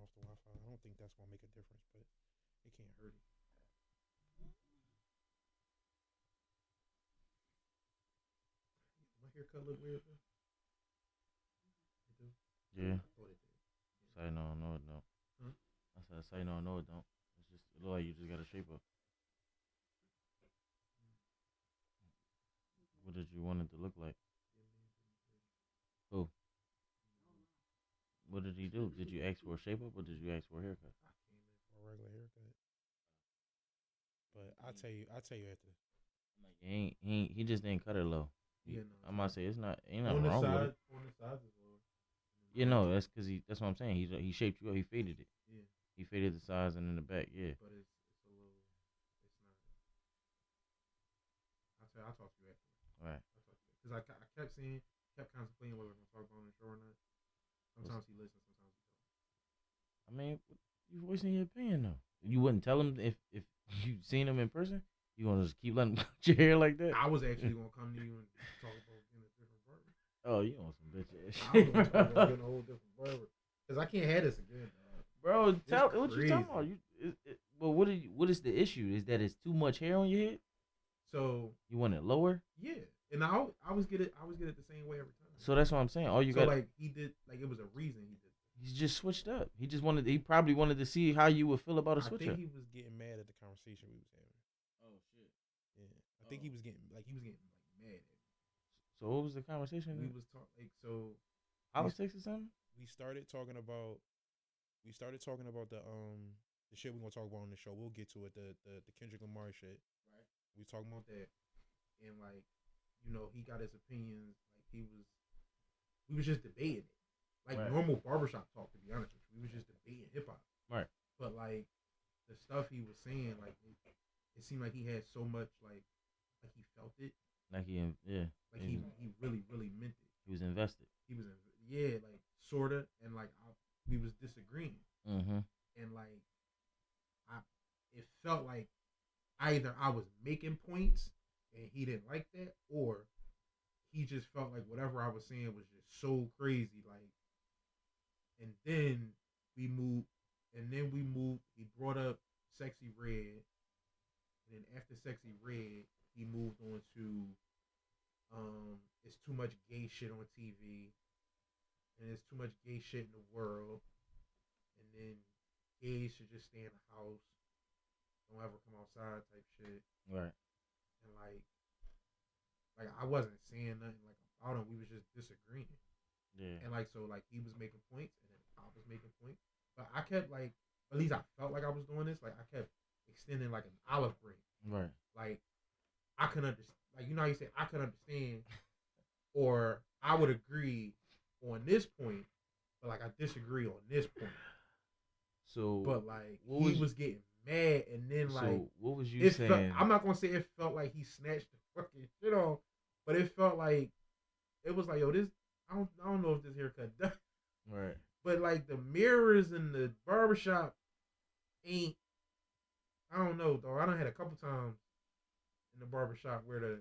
off the Wi-Fi. I don't think that's gonna make a difference, but it can't hurt it. My haircut look weird, bro. It do. Yeah. I thought it did. Say no, no, it don't. Yeah. Huh? I said say no, no, it don't. It's just it look like you just got a shape up. What did you want it to look like? Who? What did he do? Did you ask for a shape up or did you ask for a haircut? I came in for a regular haircut, but I tell you after. Like he just didn't cut it low. Yeah, no, I it's might not. say it's not ain't On nothing the wrong with it. side, on the sides is lower. You know that's because that's what I'm saying. He shaped you up. He faded it. Yeah, He faded the sides and in the back. Yeah. but it's a little. It's not. I'll talk to you after. All right. I'll talk to you because I kept saying, kept contemplating whether I'm gonna talk about it on the show or not. What's, Sometimes he listens, sometimes he don't. I mean, you voicing your opinion though. You wouldn't tell him if you seen him in person. You gonna just keep letting him cut your hair like that? I was actually gonna come to you and talk about getting a different barber. Oh, you on some bitch ass I was shit, gonna talk about bro. getting a whole different barber because I can't have this again, dog. Bro, It's tell what you crazy. talking about. Well, what is the issue? Is that it's too much hair on your head? So You want it lower? yeah, and I was get it the same way every time. So that's what I'm saying. All you So got, like he did, like it was a reason he did. he just switched up. He probably wanted to see how you would feel about a I switch think up. he was getting mad at the conversation we was having. Oh shit. Yeah, I think he was getting like mad at me. So what was the conversation? We was talking like so. Politics or something? We started talking about the shit we're gonna talk about on the show. We'll get to it. The Kendrick Lamar shit. Right. We talking about that, and like, he got his opinions. Like we was just debating it, like Right. normal barbershop talk. To be honest with you, we was just debating hip hop. Right. But like the stuff he was saying, like it seemed like he had so much like he felt it, Like yeah. like he really meant it. He was invested. He was yeah, like sorta, and like we was disagreeing, Mm-hmm. and like I it felt like either I was making points and he didn't like that, or he just felt like whatever I was saying was just so crazy. Like, and then we moved, He brought up Sexy Red, and then after Sexy Red, he moved on to it's too much gay shit on TV, and there's too much gay shit in the world, and then gays should just stay in the house, don't ever come outside type shit, Right. and like I wasn't saying nothing like about him. We was just disagreeing. Yeah. And like so like he was making points and then I was making points. But I kept like at least I felt like I was doing this. Like I kept extending like an olive branch. Right. Like I could understand, like how you say I could understand or I would agree on this point, but like I disagree on this point. So But like what he was getting mad and then like so what was you saying? I'm not gonna say it felt like he snatched the fucking shit off, but it felt like it was like, yo, this I don't know if this haircut done. Right. But like the mirrors in the barbershop ain't I don't know though. I done had a couple times in the barbershop where the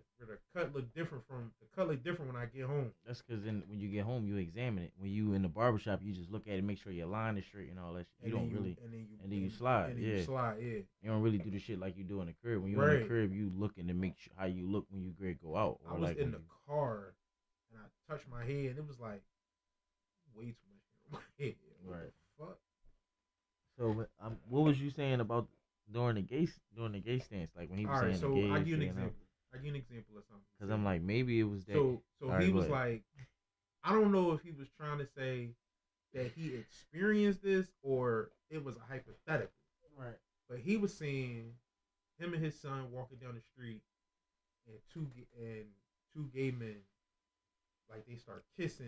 cut look different from the cut look different when I get home. That's because then when you get home, you examine it. When you in the barbershop, you just look at it, make sure your line is straight and all that shit. You don't really, and then you slide. And then Yeah. you slide, yeah. You don't really do the shit like you do in the crib. When you in the Right. crib, you looking to make sure how you look when you great go out. I was like in when the you, car and I touched my head and it was like way too much hair on my head. What Right. the fuck? So what was you saying about during the gay stance? Like when he was All right, saying so the gay. I give you an example. I give you an example of something. Because I'm like maybe it was that. So All he right, was go ahead. like, I don't know if he was trying to say that he experienced this or it was a hypothetical. Right. But he was saying him and his son walking down the street and two gay men like they start kissing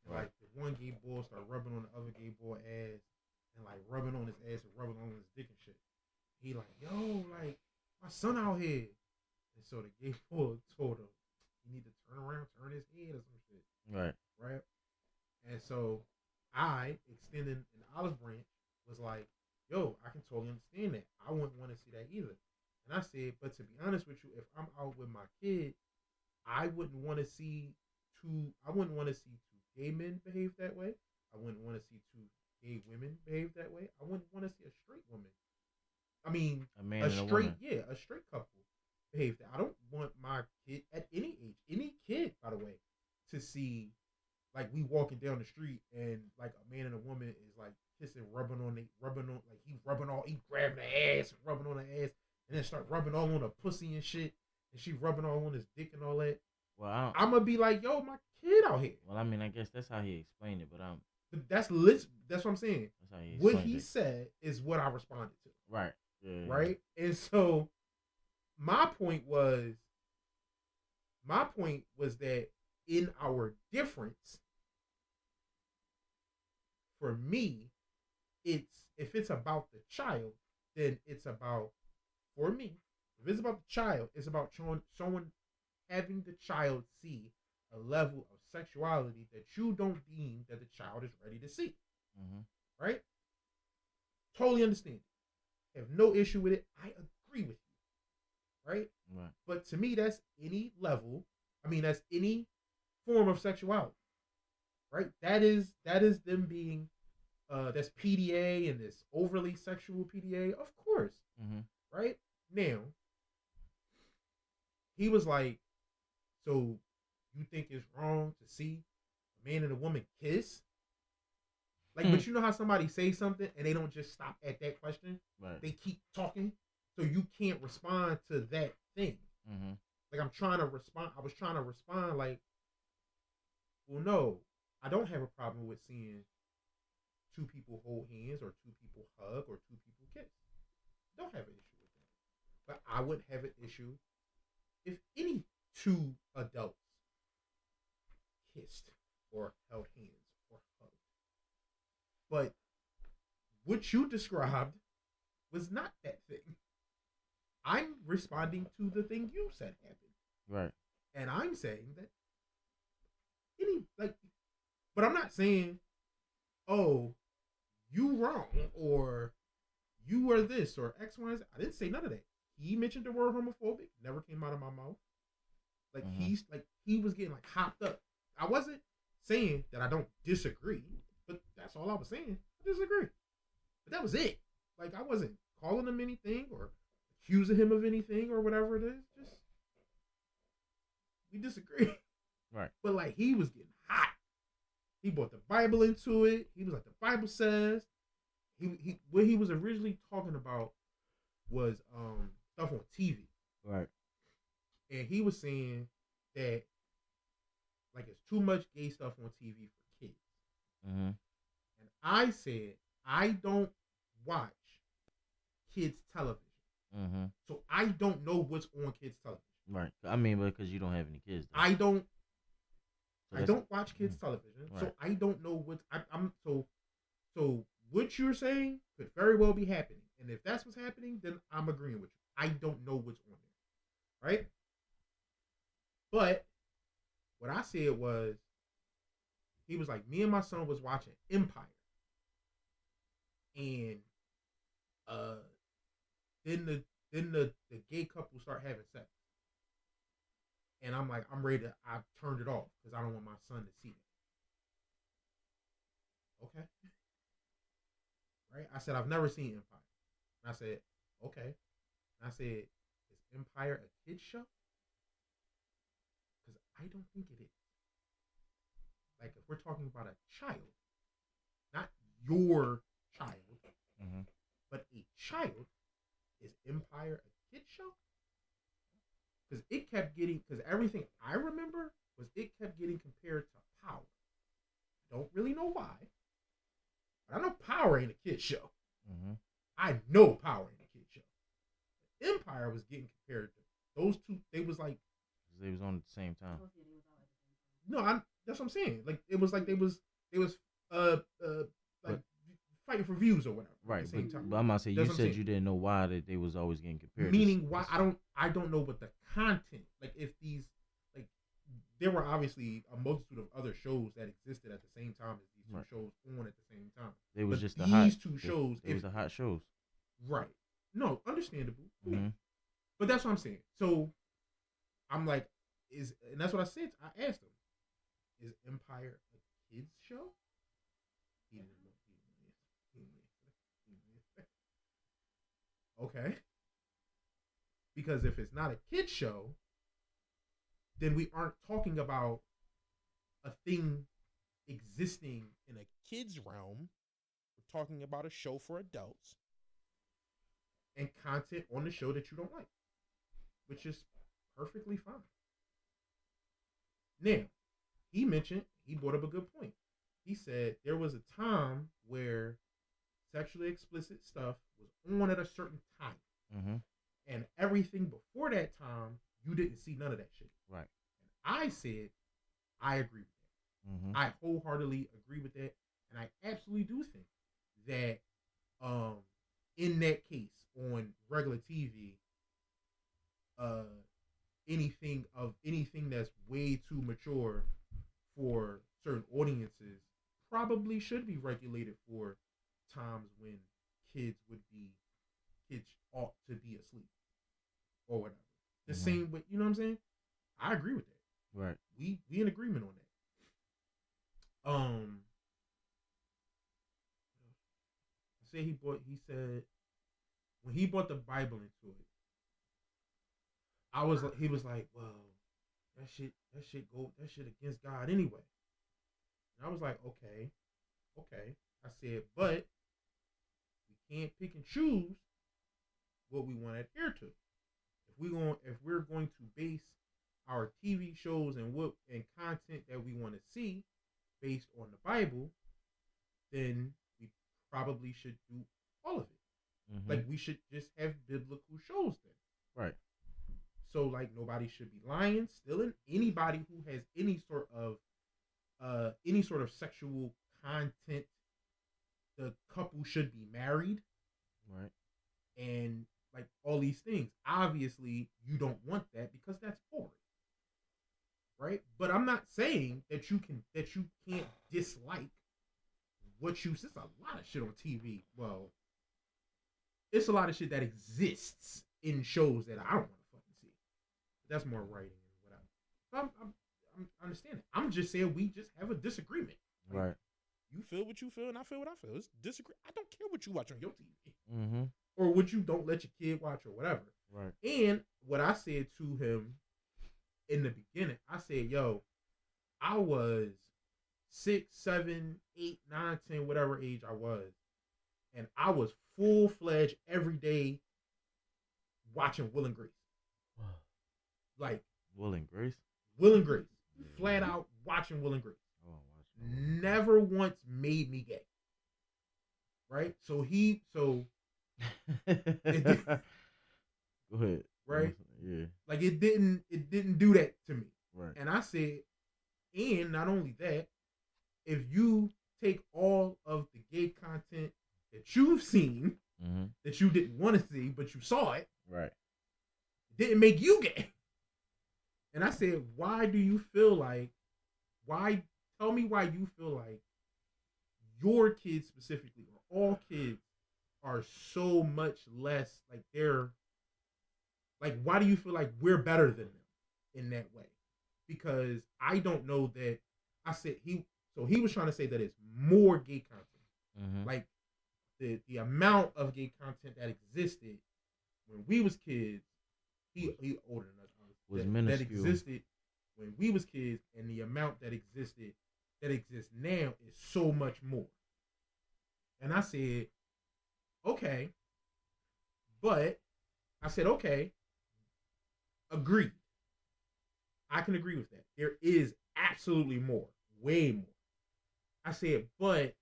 and Right. like the one gay boy start rubbing on the other gay boy ass and like rubbing on his ass and rubbing on his dick and shit. He like, yo, like my son out here. And so the gay boy told him he need to turn around, turn his head or some shit. Right. Right? And so I, extending an olive branch, was like, yo, I can totally understand that. I wouldn't want to see that either. And I said, but to be honest with you, if I'm out with my kid, I wouldn't want to see I wouldn't want to see two gay men behave that way. I wouldn't want to see two gay women behave that way. I wouldn't want to see a straight woman. I mean, A man a and a straight, woman. yeah, a straight couple behave that. I don't want my kid at any age, any kid, by the way, to see like we walking down the street and like a man and a woman is like kissing, rubbing on, like he grabbing the ass, rubbing on the ass, and then start rubbing all on the pussy and shit, and she rubbing all on his dick and all that. Well, I don't, I'm gonna be like, yo, my kid out here. well, I mean, I guess that's how he explained it, but That's lit. That's what I'm saying. that's how he What explained he it. said is what I responded to. Right. Yeah. Right? And so my point was that in our difference, for me, if it's about the child, then it's about, for me, if it's about the child, it's about someone having the child see a level of sexuality that you don't deem that the child is ready to see. Mm-hmm. Right? Totally understand. Have no issue with it. I agree with you. Right? Right. But to me, that's any level. I mean, that's any form of sexuality. Right? That is them being that's PDA and this overly sexual PDA, of course. Mm-hmm. Right? Now, he was like, so you think it's wrong to see a man and a woman kiss? Like, but you know how somebody say something and they don't just stop at that question? Right. They keep talking. So you can't respond to that thing. Mm-hmm. Like, I'm trying to respond. I was trying to respond like, well, no, I don't have a problem with seeing two people hold hands or two people hug or two people kiss. Don't have an issue with that. But I would have an issue if any two adults kissed or held hands or hugged. But what you described was not that thing. I'm responding to the thing you said happened. Right. And I'm saying that but I'm not saying, oh, you wrong or you are this or X, Y, Z. I didn't say none of that. He mentioned the word homophobic, never came out of my mouth. Like he was getting like hopped up. I wasn't saying that I don't disagree, but that's all I was saying. I disagree. But that was it. Like I wasn't calling him anything or accusing him of anything or whatever it is. Just we disagree. Right. But like he was getting hot. He brought the Bible into it. He was like, the Bible says. What he was originally talking about was stuff on TV. Right. And he was saying that like it's too much gay stuff on TV for kids. Mm-hmm. And I said I don't watch kids television. Mm-hmm. So I don't know what's on kids television. Right. I mean, because you don't have any kids. Though. I don't So watch kids television. Right. So I don't know what's so what you're saying could very well be happening. And if that's what's happening, then I'm agreeing with you. I don't know what's on there. Right? But what I said was, he was like, me and my son was watching Empire. And then the gay couple start having sex. And I'm like, I turned it off because I don't want my son to see that. Okay. Right? I said, I've never seen Empire. And I said, okay. And I said, is Empire a kid's show? Because I don't think it is. Like, if we're talking about a child, not your child, but a child, is Empire a kid's show? Because it kept getting, because everything I remember was it kept getting compared to Power. Don't really know why. But I know Power ain't a kid's show. Mm-hmm. I know Power ain't a kid's show. Empire was getting compared to those two. They was like, they was on at the same time. No, that's what I'm saying. Like it was like they was like fighting for views or whatever. Right. At the same time. But I'm gonna say, That's you what I'm said saying. you didn't know why that they was always getting compared. Meaning why I don't know what the content, like if these, like there were obviously a multitude of other shows that existed at the same time as these two shows on at the same time. They was but just these two shows. It was the hot shows. Right. No, understandable. Mm-hmm. But that's what I'm saying. So I'm like, and that's what I said. I asked him, is Empire a kids show? He didn't know. Okay. Because if it's not a kid show, then we aren't talking about a thing existing in a kid's realm. We're talking about a show for adults and content on the show that you don't like, which is perfectly fine. Now, he brought up a good point. He said there was a time where sexually explicit stuff was on at a certain time. Mm-hmm. And everything before that time, you didn't see none of that shit. Right. And I said, I agree with that. Mm-hmm. I wholeheartedly agree with that. And I absolutely do think that in that case, on regular TV, anything that's way too mature for certain audiences probably should be regulated for times when kids ought to be asleep or whatever. The same way, you know what I'm saying? I agree with that. Right. We in agreement on that. He said when he brought the Bible into it, he was like, well, that shit against God anyway. And I was like, okay. I said, but we can't pick and choose what we want to adhere to. If we're going to base our TV shows and content that we want to see based on the Bible, then we probably should do all of it. Mm-hmm. Like, we should just have biblical shows then. Right. So, like, nobody should be lying, stealing. Anybody who has any sort of sexual content, the couple should be married. Right. And like all these things. Obviously, you don't want that because that's boring. Right? But I'm not saying that you can't dislike what you see. There's a lot of shit on TV. Well, it's a lot of shit that exists in shows that I don't want to fucking see. That's more writing and whatever. So I understand it. I'm just saying we just have a disagreement. Like, right. You feel what you feel and I feel what I feel. It's disagree. I don't care what you watch on your TV. Mm-hmm. Or what you don't let your kid watch or whatever. Right. And what I said to him in the beginning, I said, yo, I was 6, 7, 8, 9, 10, whatever age I was. And I was full-fledged every day watching Will and Grace. Like Will and Grace? Will and Grace. Yeah. Flat out watching Will and Grace. Never once made me gay. Right? So Go ahead. Right? Yeah. Like it didn't do that to me. Right. And I said, and not only that, if you take all of the gay content that you've seen, mm-hmm. that you didn't want to see, but you saw it, right, it didn't make you gay. And I said, tell me why you feel like your kids specifically, or all kids, are so much less, like they're, like, why do you feel like we're better than them in that way? Because I don't know that, I said, he was trying to say that it's more gay content. Mm-hmm. Like, the amount of gay content that existed when we was kids, he older than us, was that minuscule. That existed when we was kids, and the amount that exists now is so much more. And I said, okay. But I said, okay, agreed. I can agree with that. There is absolutely more, way more. I said, but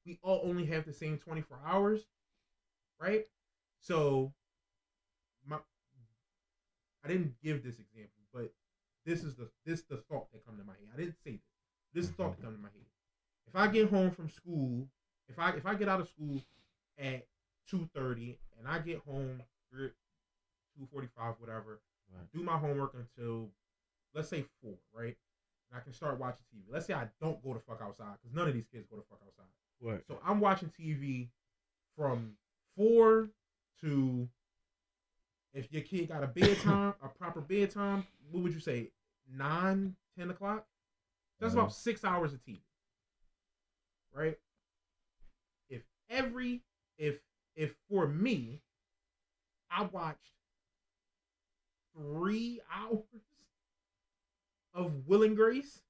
we all only have the same 24 hours, right? So I didn't give this example, but this is the thought that come to my head. I didn't say this. This is the thought that come to my head. If I get home from school, if I get out of school at 2:30 and I get home at 2:45, whatever, right, do my homework until, let's say, 4, right? And I can start watching TV. Let's say I don't go to fuck outside, because none of these kids go to fuck outside. Right. So I'm watching TV from 4 to, if your kid got a bedtime, a proper bedtime, what would you say, 9, 10 o'clock? That's about 6 hours of TV. Right? If for me, I watched 3 hours of Will and Grace,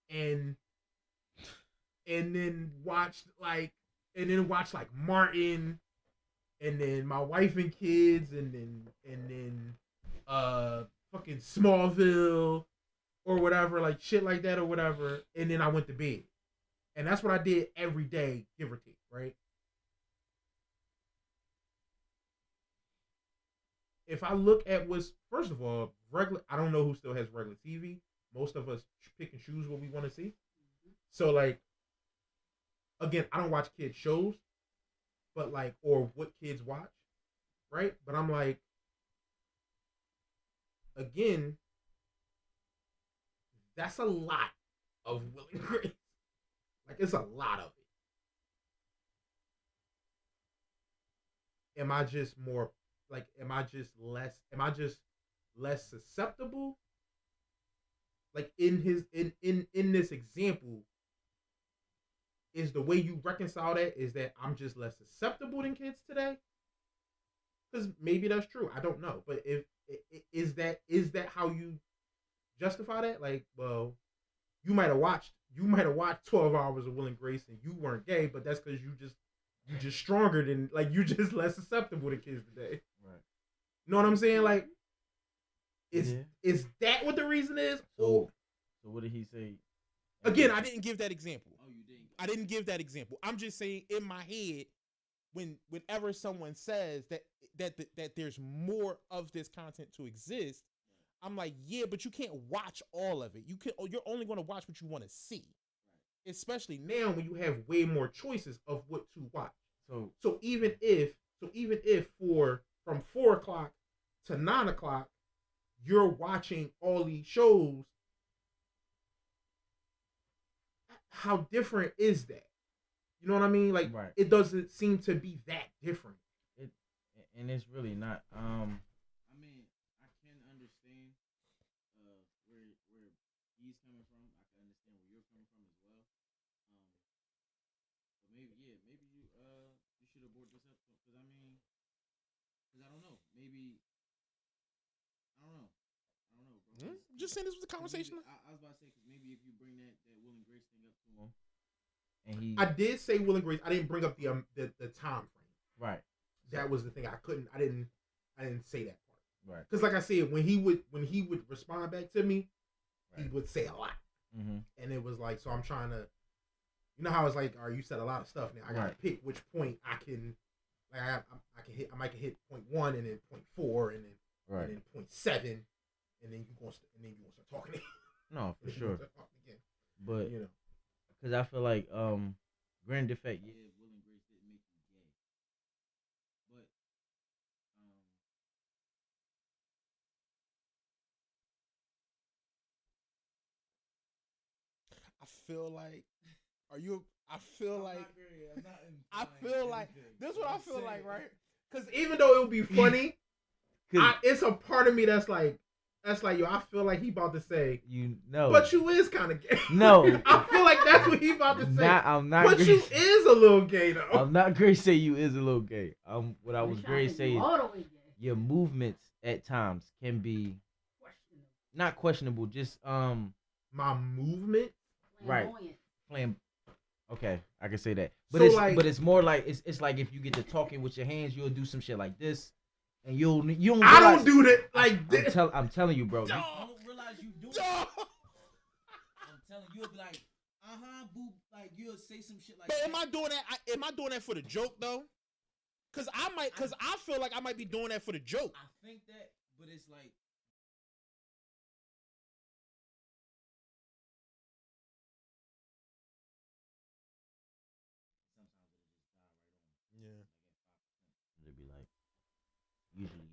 and then watched like Martin, and then My Wife and Kids, and then fucking Smallville or whatever, like shit like that or whatever, and then I went to bed. And that's what I did every day, give or take, right? If I look at what's, first of all, regular, I don't know who still has regular TV. Most of us pick and choose what we want to see. So like, again, I don't watch kids shows, but like, or what kids watch, right? But I'm like, again, that's a lot of Will and Grace. Like, it's a lot of it. Am I just more like? Am I just less? Am I just less susceptible? Like in this example, is the way you reconcile that is that I'm just less susceptible than kids today? Because maybe that's true. I don't know. But if is that how you justify that? Like, well, you might have watched 12 hours of Will and Grace and you weren't gay, but that's because you just stronger than, like, you just less susceptible to kids today. Right. You know what I'm saying? Like, Yeah. is that what the reason is? So what did he say? Again, I didn't give that example. Oh, you didn't. I didn't give that example. I'm just saying in my head, whenever someone says that there's more of this content to exist, I'm like, yeah, but you can't watch all of it. You're only going to watch what you want to see. Especially Now when you have way more choices of what to watch. So even if from 4 o'clock to 9 o'clock, you're watching all these shows, how different is that? You know what I mean? Like, right. It doesn't seem to be that different. And it's really not. I mean, I can understand where he's coming from. I can understand where you're coming from as well. But maybe you should abort this episode because I don't know. Maybe I don't know. Bro. Just saying this was a conversation. I was about to say because maybe if you bring that Will and Grace thing up to him, And he I did say Will and Grace. I didn't bring up the time frame. right. That was the thing. I didn't say that part. Right. Because like I said, when he would respond back to me, he would say a lot. Mm-hmm. And it was like, so I'm trying to, you know how it's like, all right, you said a lot of stuff. Now I gotta pick which point I can, like, I can hit. I might hit point 1 and then point 4 and then point 7, and then you gonna start talking. No, for sure. Again. But You know, because I feel like Grand Defect. yeah, Will and Grace didn't make you gay, but I feel like, I feel like this is what I feel like, right? because even though it would be funny, it's a part of me that's like, yo, I feel like he about to say, You know. but you is kind of gay. No. I feel like that's what he about to say. I'm not. But you is a little gay though. I'm not going to say you is a little gay. What I was going to say is all the way gay. your movements at times can be not questionable. Just My movement. Right. playing. Okay, I can say that. But So, it's like- but it's more like it's like if you get to talking with your hands, you'll do some shit like this, and you don't. I realize- don't do that like this. I'm telling you, bro. you don't realize you do it. I'm telling you, you'll be like, boo, like you'll say some shit like But that. am I doing that? Am I doing that for the joke though? Cause I feel like I might be doing that for the joke. I think that, but it's like. Yeah. It'd be like usually